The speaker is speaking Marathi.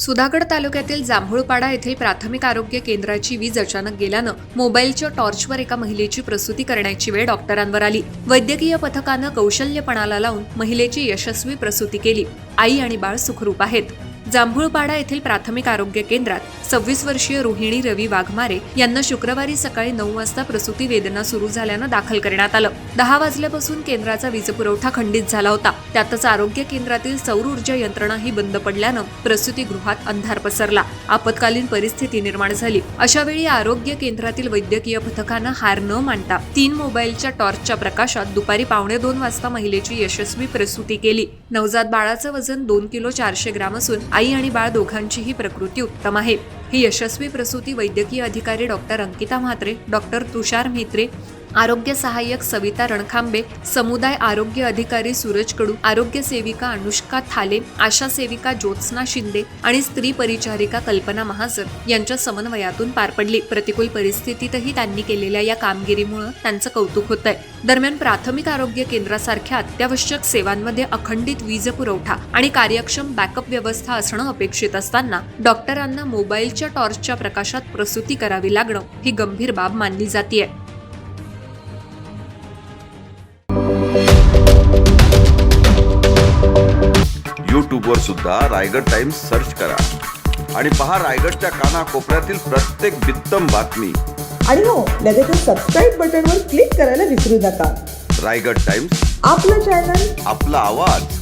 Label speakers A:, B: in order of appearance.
A: सुधागड तालुक्यातील जांभूळपाडा येथील प्राथमिक आरोग्य केंद्राची वीज अचानक गेल्यानं मोबाईलच्या टॉर्चवर एका महिलेची प्रसूती करण्याची वेळ डॉक्टरांवर आली। वैद्यकीय पथकानं कौशल्यपणाला लावून महिलेची यशस्वी प्रसूती केली। आई आणि बाळ सुखरूप आहेत। जांभूळपाडा येथील प्राथमिक आरोग्य केंद्रात 26 वर्षीय रोहिणी रवी वाघमारे यांना शुक्रवारी सकाळी 9 वाजता प्रसूती वेदना सुरू झाल्यानं दाखल करण्यात आलं। 10 वाजल्यापासून केंद्राचा वीजपुरवठा खंडित झाला होता। त्यातच आरोग्य केंद्रातील सौर ऊर्जा यंत्रणाही बंद पडल्यानं प्रसूतीगृहात अंधार पसरला। आपत्कालीन परिस्थिती निर्माण झाली। अशा वेळी आरोग्य केंद्रातील वैद्यकीय पथकानं हार न मानता 3 मोबाईलच्या टॉर्चच्या प्रकाशात दुपारी 1:15 वाजता महिलेची यशस्वी प्रसूती केली। नवजात बाळाचं वजन 2 किलो 400 ग्राम असून आई आणि बाळ दोघांचीही प्रकृती उत्तम आहे। ही यशस्वी प्रसूती वैद्यकीय अधिकारी डॉक्टर अंकिता म्हात्रे, डॉक्टर तुषार म्हेत्रे, आरोग्य सहाय्यक सविता रणखांबे, समुदाय आरोग्य अधिकारी सूरज कडू, आरोग्य सेविका अनुष्का थाले, आशा सेविका ज्योत्स्ना शिंदे आणि स्त्री परिचारिका कल्पना महाजन यांच्या समन्वयातून पार पडली। प्रतिकूल परिस्थितीतही त्यांनी केलेल्या या कामगिरीमुळे त्यांचं कौतुक होतंय। दरम्यान प्राथमिक आरोग्य केंद्रासारख्या अत्यावश्यक सेवांमध्ये अखंडित वीज पुरवठा आणि कार्यक्षम बॅकअप व्यवस्था असणं अपेक्षित असताना डॉक्टरांना मोबाईलच्या टॉर्चच्या प्रकाशात प्रसूती करावी लागणं ही गंभीर बाब मानली जातेय।
B: यूट्यूबवर सुद्धा रायगड टाइम्स सर्च करा आणि पहा रायगडच्या कानाकोपऱ्यातील प्रत्येक बित्तम बातमी।
C: आणि हो, लगेच सबस्क्राइब बटनवर क्लिक करायला विसरू नका।
B: रायगड टाइम्स,
C: आपलं चॅनल,
B: आपला आवाज।